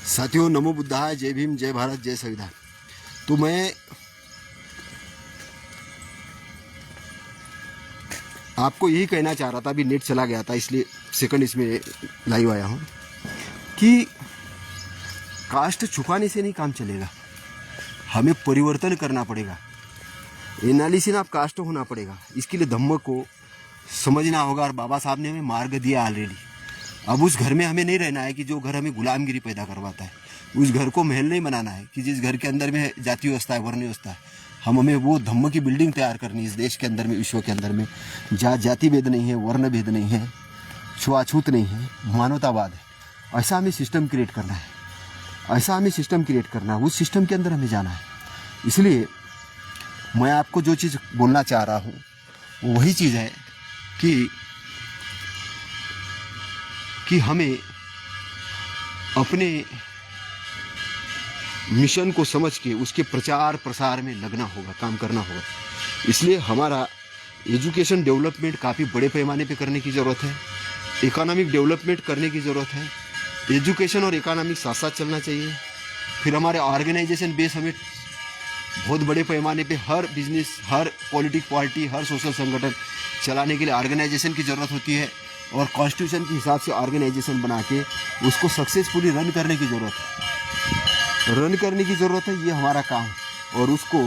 साथियों, नमो बुद्धाय, जय भीम, जय भारत, जय संविधान। तो मैं आपको यही कहना चाह रहा था, अभी नेट चला गया था इसलिए सेकंड इसमें लाइव आया हूँ कि कास्ट छुपाने से नहीं काम चलेगा, हमें परिवर्तन करना पड़ेगा। एनालिसिस ऑफ कास्ट होना पड़ेगा। इसके लिए धम्म को समझना होगा और बाबा साहब ने हमें मार्ग दिया ऑलरेडी। अब उस घर में हमें नहीं रहना है कि जो घर हमें गुलामगिरी पैदा करवाता है। उस घर को महल नहीं बनाना है कि जिस घर के अंदर में जाति व्यवस्था है, वर्ण व्यवस्था है। हमें वो धम्म की बिल्डिंग तैयार करनी है इस देश के अंदर में, विश्व के अंदर में, जहाँ जाति भेद नहीं है, वर्ण भेद नहीं है, छुआछूत नहीं है, मानवतावाद है। ऐसा हमें सिस्टम क्रिएट करना है, ऐसा हमें सिस्टम क्रिएट करना है। उस सिस्टम के अंदर हमें जाना है। इसलिए मैं आपको जो चीज़ बोलना चाह रहा हूँ वो वही चीज़ है कि हमें अपने मिशन को समझ के उसके प्रचार प्रसार में लगना होगा, काम करना होगा। इसलिए हमारा एजुकेशन डेवलपमेंट काफ़ी बड़े पैमाने पे करने की ज़रूरत है। इकोनॉमिक डेवलपमेंट करने की ज़रूरत है। एजुकेशन और इकोनॉमिक साथ साथ चलना चाहिए। फिर हमारे ऑर्गेनाइजेशन बेस हमें बहुत बड़े पैमाने पे हर बिजनेस, हर पॉलिटिक पार्टी, हर सोशल संगठन चलाने के लिए ऑर्गेनाइजेशन की ज़रूरत होती है। और कॉन्स्टिट्यूशन के हिसाब से ऑर्गेनाइजेशन बना के उसको सक्सेसफुली रन करने की ज़रूरत है। रन करने की ज़रूरत है, ये हमारा काम है। और उसको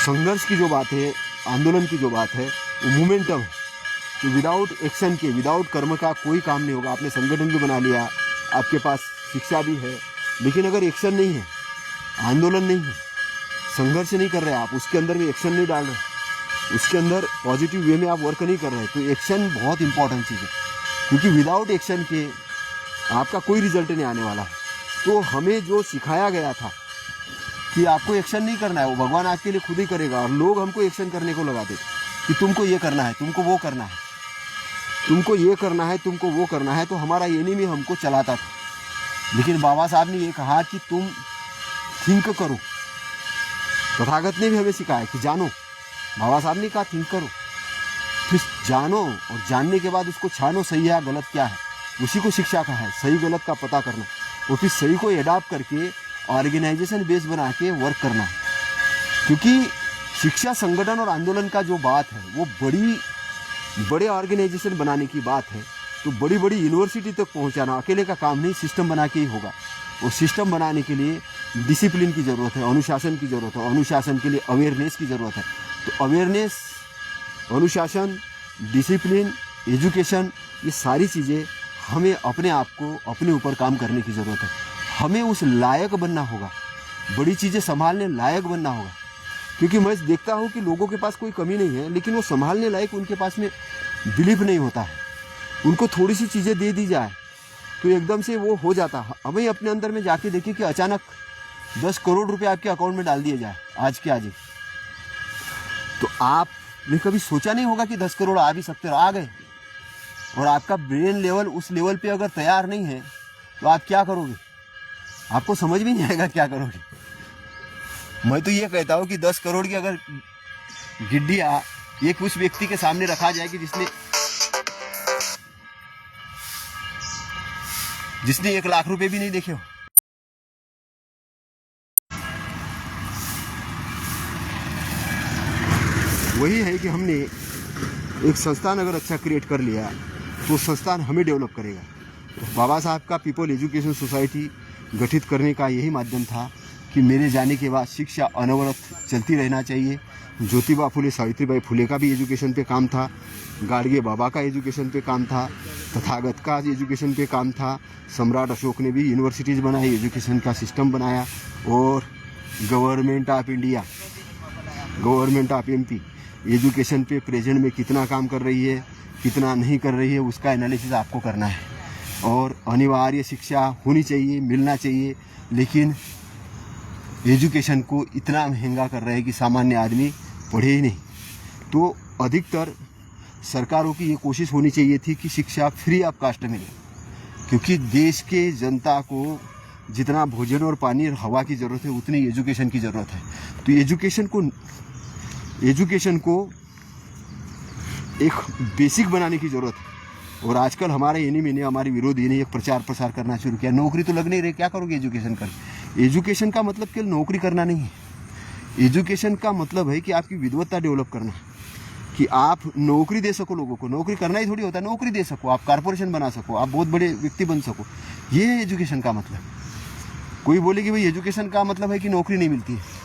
संघर्ष की जो बात है, आंदोलन की जो बात है, वो मोमेंटम है कि विदाउट एक्शन के, विदाउट कर्म का कोई काम नहीं होगा। आपने संगठन भी बना लिया, आपके पास शिक्षा भी है, लेकिन अगर एक्शन नहीं है, आंदोलन नहीं है, संघर्ष नहीं कर रहे आप, उसके अंदर भी एक्शन नहीं डाल रहे, उसके अंदर पॉजिटिव वे में आप वर्क नहीं कर रहे, तो एक्शन बहुत इंपॉर्टेंट चीज़ है। क्योंकि विदाउट एक्शन के आपका कोई रिजल्ट नहीं आने वाला है। तो हमें जो सिखाया गया था कि आपको एक्शन नहीं करना है, वो भगवान आपके लिए खुद ही करेगा। और लोग हमको एक्शन करने को लगाते कि तुमको ये करना है, तुमको वो करना है, तुमको ये करना है, तुमको वो करना है। तो हमारा एनिमी हमको चलाता था। लेकिन बाबा साहब ने ये कहा कि तुम थिंक करो। तथागत ने भी हमें सिखाया कि जानो। बाबा साहब ने कहा थिंक करो, फिर जानो, और जानने के बाद उसको छानो, सही है गलत क्या है। उसी को शिक्षा का है, सही गलत का पता करना, और फिर सही को एडॉप्ट करके ऑर्गेनाइजेशन बेस बना के वर्क करना। क्योंकि शिक्षा, संगठन और आंदोलन का जो बात है वो बड़े ऑर्गेनाइजेशन बनाने की बात है। तो बड़ी बड़ी यूनिवर्सिटी तक पहुंचाना अकेले का काम नहीं, सिस्टम बना के ही होगा। और सिस्टम बनाने के लिए डिसिप्लिन की ज़रूरत है, अनुशासन की ज़रूरत है। अनुशासन के लिए अवेयरनेस की ज़रूरत है। तो अवेयरनेस, अनुशासन, डिसिप्लिन, एजुकेशन, ये सारी चीज़ें हमें अपने आप को अपने ऊपर काम करने की ज़रूरत है। हमें उस लायक बनना होगा, बड़ी चीज़ें संभालने लायक बनना होगा। क्योंकि मैं देखता हूँ कि लोगों के पास कोई कमी नहीं है, लेकिन वो संभालने लायक उनके पास में बिलीफ नहीं होता है। उनको थोड़ी सी चीज़ें दे दी जाए तो एकदम से वो हो जाता है। हमें अपने अंदर में जाके देखिए कि अचानक 10 करोड़ रुपए आपके अकाउंट में डाल दिए जाए आज के आज ही, तो आपने कभी सोचा नहीं होगा कि 10 करोड़ आ भी सकते, आ गए। और आपका ब्रेन लेवल उस लेवल पे अगर तैयार नहीं है तो आप क्या करोगे, आपको समझ भी नहीं आएगा क्या करोगे। मैं तो ये कहता हूँ कि 10 करोड़ की अगर गिड्डिया एक उस व्यक्ति के सामने रखा जाए कि जिसने 1 लाख रुपए भी नहीं देखे हो, वही है कि हमने एक संस्थान अगर अच्छा क्रिएट कर लिया तो संस्थान हमें डेवलप करेगा। तो बाबा साहब का पीपल एजुकेशन सोसाइटी गठित करने का यही माध्यम था कि मेरे जाने के बाद शिक्षा अनवरत चलती रहना चाहिए। ज्योतिबा फुले, सावित्रीबाई फुले का भी एजुकेशन पे काम था, गाडगे बाबा का एजुकेशन पे काम था, तथागत का एजुकेशन पे काम था, सम्राट अशोक ने भी यूनिवर्सिटीज़ बनाई, एजुकेशन का सिस्टम बनाया। और government of India, government of MP education पे प्रेजेंट में कितना काम कर रही है, कितना नहीं कर रही है, उसका एनालिसिस आपको करना है। और अनिवार्य शिक्षा होनी चाहिए, मिलना चाहिए, लेकिन एजुकेशन को इतना महंगा कर रहे हैं कि सामान्य आदमी पढ़े ही नहीं। तो अधिकतर सरकारों की ये कोशिश होनी चाहिए थी कि शिक्षा फ्री ऑफ कास्ट मिले, क्योंकि देश के जनता को जितना भोजन और पानी और हवा की ज़रूरत है उतनी एजुकेशन की ज़रूरत है। तो एजुकेशन को एक बेसिक बनाने की ज़रूरत है। और आजकल हमारे एनिमी ने, हमारे विरोधी ने एक प्रचार प्रसार करना शुरू किया, नौकरी तो लग नहीं रही, क्या करोगे एजुकेशन कर। एजुकेशन का मतलब केवल नौकरी करना नहीं है। एजुकेशन का मतलब है कि आपकी विद्वत्ता डेवलप करना, कि आप नौकरी दे सको लोगों को। नौकरी करना ही थोड़ी होता है, नौकरी दे सको, आप कारपोरेशन बना सको, आप बहुत बड़े व्यक्ति बन सको, ये है एजुकेशन का मतलब। कोई बोले कि भाई एजुकेशन का मतलब है कि नौकरी नहीं मिलती है,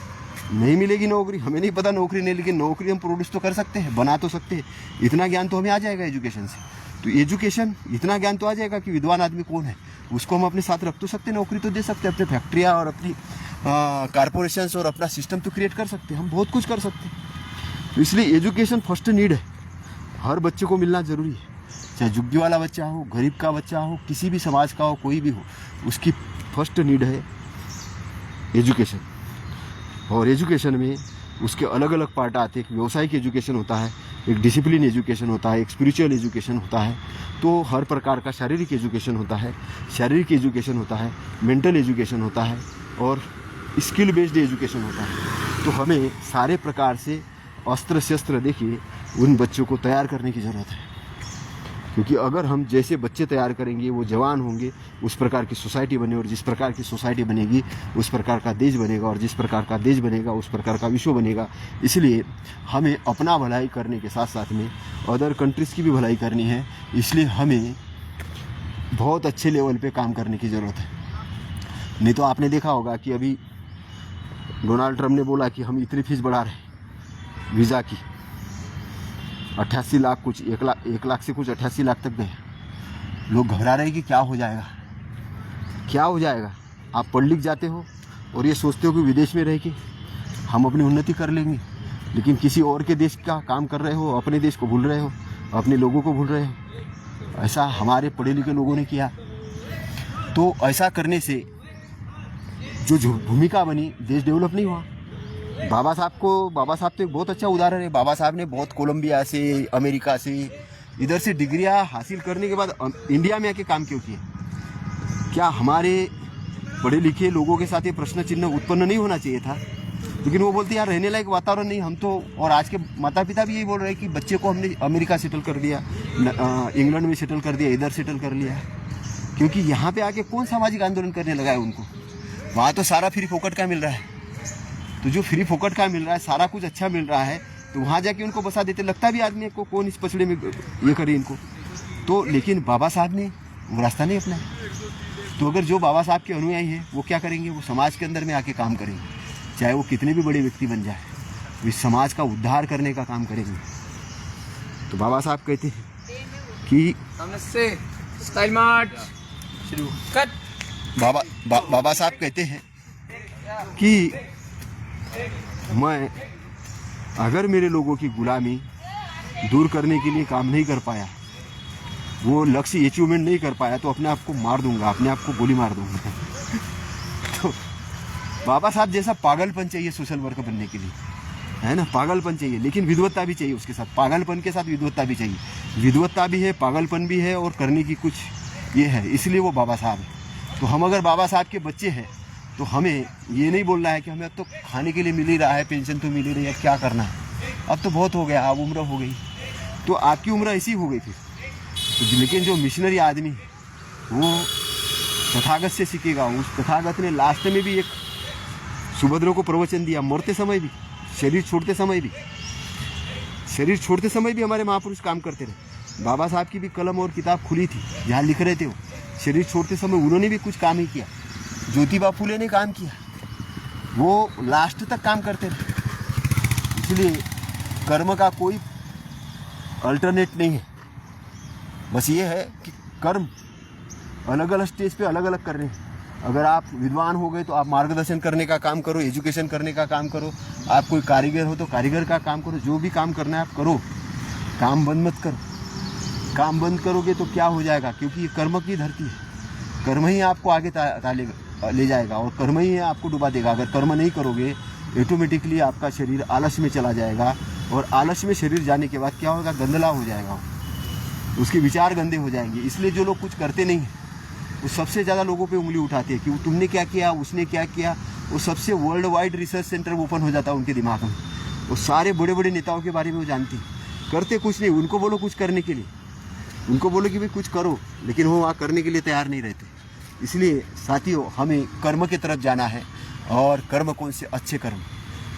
नहीं मिलेगी नौकरी, हमें नहीं पता नौकरी नहीं, लेकिन नौकरी हम प्रोड्यूस तो कर सकते हैं, बना तो सकते हैं। इतना ज्ञान तो हमें आ जाएगा एजुकेशन से। तो एजुकेशन, इतना ज्ञान तो आ जाएगा कि विद्वान आदमी कौन है उसको हम अपने साथ रख तो सकते हैं, नौकरी तो दे सकते हैं, अपने फैक्ट्रियाँ और अपनी कारपोरेशंस और अपना सिस्टम तो क्रिएट कर सकते हैं, हम बहुत कुछ कर सकते हैं। तो इसलिए एजुकेशन फर्स्ट नीड है, हर बच्चे को मिलना ज़रूरी है, चाहे झुग्गी वाला बच्चा हो, गरीब का बच्चा हो, किसी भी समाज का हो, कोई भी हो, उसकी फर्स्ट नीड है एजुकेशन। और एजुकेशन में उसके अलग अलग पार्ट आते हैं। एक व्यावसायिक एजुकेशन होता है, एक डिसिप्लिन एजुकेशन होता है, एक स्पिरिचुअल एजुकेशन होता है, तो हर प्रकार का शारीरिक एजुकेशन होता है, शारीरिक एजुकेशन होता है, मेंटल एजुकेशन होता है और स्किल बेस्ड एजुकेशन होता है। तो हमें सारे प्रकार से अस्त्र शस्त्र देखिए उन बच्चों को तैयार करने की ज़रूरत है, क्योंकि अगर हम जैसे बच्चे तैयार करेंगे, वो जवान होंगे, उस प्रकार की सोसाइटी बने, और जिस प्रकार की सोसाइटी बनेगी उस प्रकार का देश बनेगा, और जिस प्रकार का देश बनेगा उस प्रकार का विश्व बनेगा। इसलिए हमें अपना भलाई करने के साथ साथ में अदर कंट्रीज़ की भी भलाई करनी है, इसलिए हमें बहुत अच्छे लेवल पे काम करने की ज़रूरत है। नहीं तो आपने देखा होगा कि अभी डोनाल्ड ट्रम्प ने बोला कि हम इतनी फीस बढ़ा रहे हैं वीज़ा की, 88 लाख कुछ, 1 लाख से कुछ 88 लाख तक गए। लोग घबरा रहे हैं कि क्या हो जाएगा, क्या हो जाएगा। आप पढ़ लिख जाते हो और ये सोचते हो कि विदेश में रह के हम अपनी उन्नति कर लेंगे, लेकिन किसी और के देश का काम कर रहे हो, अपने देश को भूल रहे हो, अपने लोगों को भूल रहे हो। ऐसा हमारे पढ़े लिखे लोगों ने किया। तो ऐसा करने से जो भूमिका बनी, देश डेवलप नहीं हुआ। बाबा साहब तो एक बहुत अच्छा उदाहरण है। बाबा साहब ने बहुत कोलंबिया से, अमेरिका से, इधर से डिग्रियां हासिल करने के बाद इंडिया में आके काम क्यों किए। क्या हमारे पढ़े लिखे लोगों के साथ ये प्रश्न चिन्ह उत्पन्न नहीं होना चाहिए था? लेकिन वो बोलते यार रहने लायक वातावरण नहीं, हम तो, और आज के माता पिता भी यही बोल रहे हैं कि बच्चे को हमने अमेरिका सेटल कर दिया, इंग्लैंड में सेटल कर दिया, इधर सेटल कर लिया, क्योंकि यहाँ पे आके कौन सामाजिक आंदोलन करने लगा है उनको। वहाँ तो सारा फ्री फोकट का मिल रहा है, तो जो फ्री फोकट का मिल रहा है, सारा कुछ अच्छा मिल रहा है, तो वहाँ जाके उनको बसा देते। लगता भी आदमी को कौन इस पछड़े में ये करे इनको। तो लेकिन बाबा साहब ने वो रास्ता नहीं अपनाया। तो अगर जो बाबा साहब के अनुयायी हैं वो क्या करेंगे, वो समाज के अंदर में आके काम करेंगे, चाहे वो कितने भी बड़े व्यक्ति बन जाए, वो इस समाज का उद्धार करने का काम करेंगे। तो बाबा साहब कहते हैं कि स्टाइल मार्च शुरू कट। बाबा साहब कहते हैं कि मैं अगर मेरे लोगों की गुलामी दूर करने के लिए काम नहीं कर पाया, वो लक्ष्य अचीवमेंट नहीं कर पाया, तो अपने आप को मार दूंगा, अपने आप को गोली मार दूंगा। तो बाबा साहब जैसा पागलपन चाहिए सोशल वर्कर बनने के लिए, है ना। पागलपन चाहिए, लेकिन विद्वत्ता भी चाहिए उसके साथ। पागलपन के साथ विद्वत्ता भी चाहिए, विद्वत्ता भी है, पागलपन भी है, और करने की कुछ ये है, इसलिए वो बाबा साहब है। तो हम अगर बाबा साहब के बच्चे हैं तो हमें ये नहीं बोलना है कि हमें अब तो खाने के लिए मिल ही रहा है, पेंशन तो मिल ही रही है, अब क्या करना है, अब तो बहुत हो गया, अब उम्र हो गई। तो आपकी उम्र ऐसी हो गई थी। तो लेकिन जो मिशनरी आदमी वो तथागत से सीखेगा। उस तथागत ने लास्ट में भी एक सुभद्रा को प्रवचन दिया, मरते समय भी, शरीर छोड़ते समय भी। शरीर छोड़ते समय भी हमारे महापुरुष काम करते रहे। बाबा साहब की भी कलम और किताब खुली थी, जहाँ लिख रहे थे वो। शरीर छोड़ते समय उन्होंने भी कुछ काम ही किया। ज्योतिबा फुले ने काम किया, वो लास्ट तक काम करते रहे। इसलिए कर्म का कोई अल्टरनेट नहीं है। बस ये है कि कर्म अलग अलग स्टेज पे अलग अलग करने हैं। अगर आप विद्वान हो गए तो आप मार्गदर्शन करने का काम करो, एजुकेशन करने का काम करो। आप कोई कारीगर हो तो कारीगर का काम करो। जो भी काम करना है आप करो, काम बंद मत करो। काम बंद करोगे तो क्या हो जाएगा, क्योंकि ये कर्म की धरती है। कर्म ही आपको आगे ले जाएगा और कर्म ही आपको डुबा देगा। अगर कर्म नहीं करोगे ऑटोमेटिकली आपका शरीर आलस में चला जाएगा, और आलस में शरीर जाने के बाद क्या होगा, गंदला हो जाएगा, उसके विचार गंदे हो जाएंगे। इसलिए जो लोग कुछ करते नहीं हैं वो सबसे ज़्यादा लोगों पे उंगली उठाते हैं कि तुमने क्या किया, उसने क्या किया। वो सबसे world wide research centre open हो जाता है उनके दिमाग में। वो सारे बड़े बड़े नेताओं के बारे में वो जानते हैं, करते कुछ नहीं। उनको बोलो कुछ करने के लिए, उनको बोलो कि भाई कुछ करो, लेकिन वो वहाँ करने के लिए तैयार नहीं रहते। इसलिए साथियों, हमें कर्म की तरफ जाना है। और कर्म कौन से? अच्छे कर्म,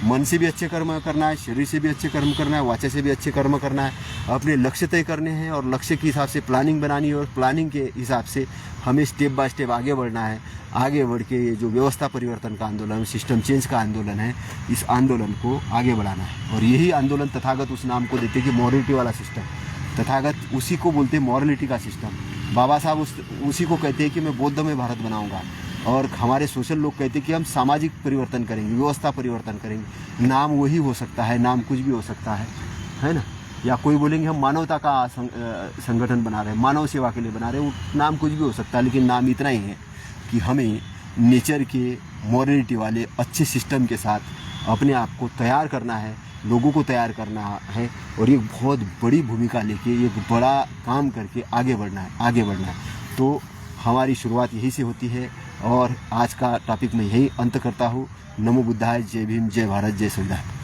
मन से भी अच्छे कर्म करना है, शरीर से भी अच्छे कर्म करना है, वाचा से भी अच्छे कर्म करना है। अपने लक्ष्य तय करने हैं और लक्ष्य के हिसाब से प्लानिंग बनानी है और प्लानिंग के हिसाब से हमें स्टेप बाय स्टेप आगे बढ़ना है। आगे बढ़ के ये जो व्यवस्था परिवर्तन का आंदोलन, सिस्टम चेंज का आंदोलन है, इस आंदोलन को आगे बढ़ाना है। और यही आंदोलन तथागत उस नाम को देते कि मॉरलिटी वाला सिस्टम। तथागत उसी को बोलते हैं मॉरलिटी का सिस्टम। बाबा साहब उसी को कहते हैं कि मैं बौद्ध में भारत बनाऊंगा। और हमारे सोशल लोग कहते हैं कि हम सामाजिक परिवर्तन करेंगे, व्यवस्था परिवर्तन करेंगे। नाम वही हो सकता है, नाम कुछ भी हो सकता है ना। या कोई बोलेंगे हम मानवता का संगठन बना रहे हैं, मानव सेवा के लिए बना रहे हैं, वो नाम कुछ भी हो सकता है। लेकिन नाम इतना ही है कि हमें नेचर के मॉरलिटी वाले अच्छे सिस्टम के साथ अपने आप को तैयार करना है, लोगों को तैयार करना है और एक बहुत बड़ी भूमिका लेके एक बड़ा काम करके आगे बढ़ना है। तो हमारी शुरुआत यहीं से होती है। और आज का टॉपिक मैं यही अंत करता हूँ। नमो बुद्धाय, जय भीम, जय भारत, जय संविधान।